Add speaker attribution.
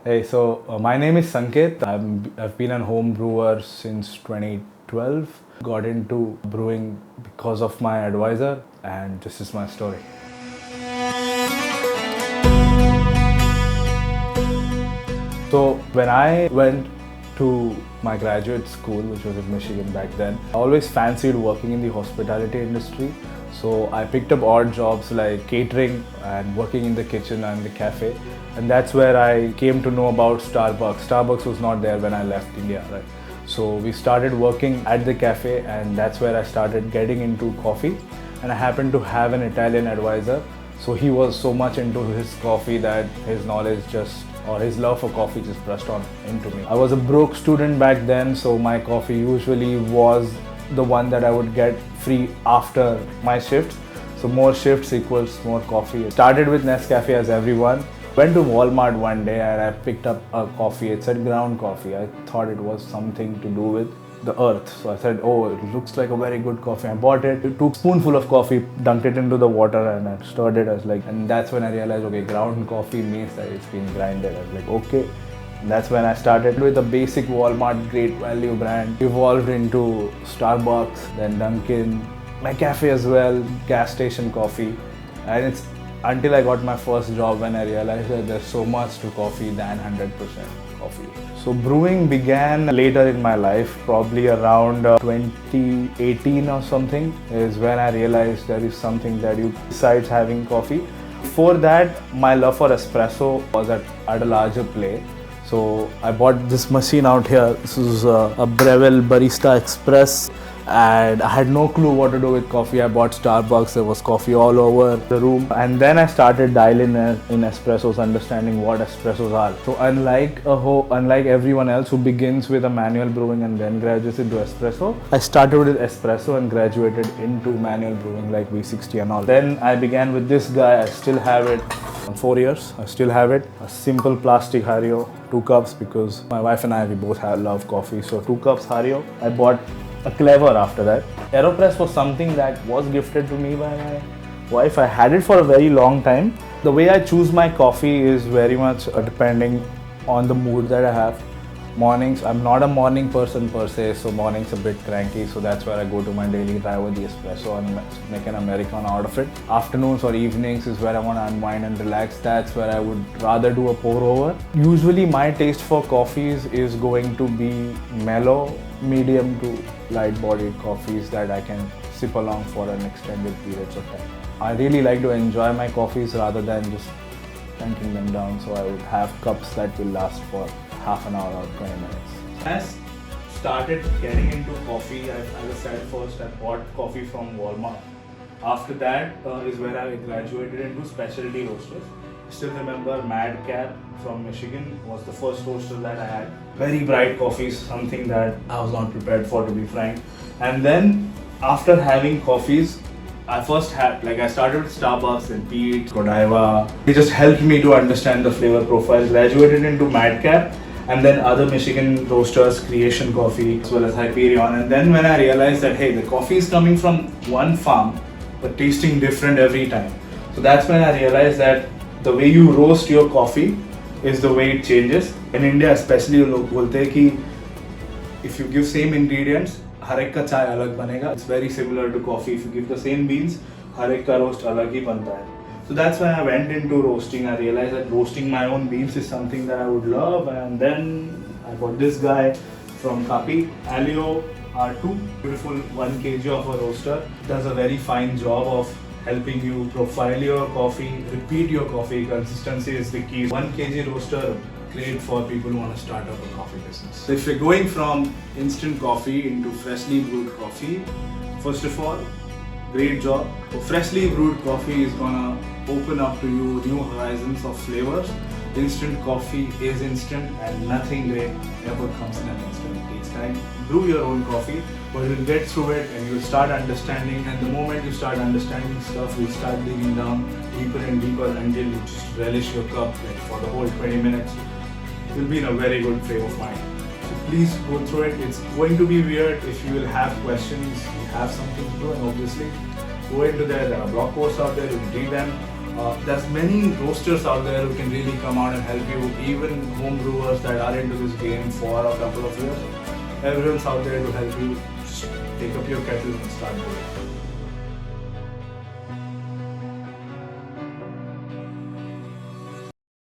Speaker 1: My name is Sanket. I've been a home brewer since 2012. Got into brewing because of my advisor, and this is my story. So when I went to my graduate school, which was in Michigan back then, I always fancied working in the hospitality industry. So I picked up odd jobs like catering and working in the kitchen and the cafe. And that's where I came to know about Starbucks. Starbucks was not there when I left India, right? So we started working at the cafe, and that's where I started getting into coffee. And I happened to have an Italian advisor. So he was so much into his coffee that his knowledge his love for coffee just brushed on into me. I was a broke student back then, so my coffee usually was the one that I would get free after my shifts. So more shifts equals more coffee. Started with Nescafe as everyone. Went to Walmart one day and I picked up a coffee. It said ground coffee. I thought it was something to do with the earth. So I said, oh, it looks like a very good coffee. I bought it, took a spoonful of coffee, dunked it into the water and I stirred it. And that's when I realized, okay, ground coffee means that it's been grinded. I was like, okay. And that's when I started with a basic Walmart great value brand, evolved into Starbucks, then Dunkin', my cafe as well, gas station coffee. And it's until I got my first job when I realized that there's so much to coffee than 100% coffee. So brewing began later in my life, probably around 2018 or something, is when I realized there is something that you besides having coffee. Before that, my love for espresso was at a larger play. So I bought this machine out here. This is a Brewing Barista Express. And I had no clue what to do with coffee. I bought Starbucks, there was coffee all over the room. And then I started dialing in espressos, understanding what espressos are. So unlike everyone else who begins with a manual brewing and then graduates into espresso, I started with espresso and graduated into manual brewing like V60 and all. Then I began with this guy. I still have it. 4 years, I still have it. A simple plastic Hario, 2 cups, because my wife and I, we both love coffee. So 2 cups Hario. I bought a Clever after that. AeroPress was something that was gifted to me by my wife. I had it for a very long time. The way I choose my coffee is very much depending on the mood that I have. Mornings, I'm not a morning person per se, so mornings a bit cranky, so that's where I go to my daily drive with the espresso and make an Americano out of it. Afternoons or evenings is where I want to unwind and relax. That's where I would rather do a pour over. Usually my taste for coffees is going to be mellow, medium to light bodied coffees that I can sip along for an extended periods of time. I really like to enjoy my coffees rather than just tanking them down, so I would have cups that will last for half an hour or 20 minutes. I started getting into coffee. As I said, first I bought coffee from Walmart. After that is where I graduated into specialty roasters. I still remember Madcap from Michigan was the first roaster that I had. Very bright coffees, something that I was not prepared for, to be frank. And then after having coffees, I started with Starbucks and Pete's, Godiva. It just helped me to understand the flavor profile. Graduated into Madcap and then other Michigan roasters, Creation Coffee, as well as Hyperion. And then when I realized that, hey, the coffee is coming from one farm, but tasting different every time. So that's when I realized that the way you roast your coffee is the way it changes. In India especially, लोग बोलते हैं कि if you give same ingredients, हर एक का चाय अलग बनेगा. It's very similar to coffee. If you give the same beans, हर एक का roast अलग ही बनता है. So that's why I went into roasting. I realized that roasting my own beans is something that I would love. And then I got this guy from Kapi, Alio R2, beautiful 1 kg of a roaster. Does a very fine job of helping you profile your coffee, repeat your coffee. Consistency is the key. 1 kg roaster, great for people who want to start up a coffee business. So if you're going from instant coffee into freshly brewed coffee, first of all, great job. So freshly brewed coffee is gonna open up to you new horizons of flavors. Instant coffee is instant and nothing great ever comes in an instant. It takes time. Brew your own coffee, but you'll get through it and you'll start understanding. And the moment you start understanding stuff, you'll start digging down deeper and deeper until you just relish your cup like for the whole 20 minutes. You'll be in a very good frame of mind. So please go through it. It's going to be weird. If you will have questions, you have something to do, and obviously go into there. There are blog posts out there, you can read them. There's many roasters out there who can really come out and help you, even home brewers that are into this game for a couple of years. Everyone's out there to help you. Just take up your kettle and start brewing.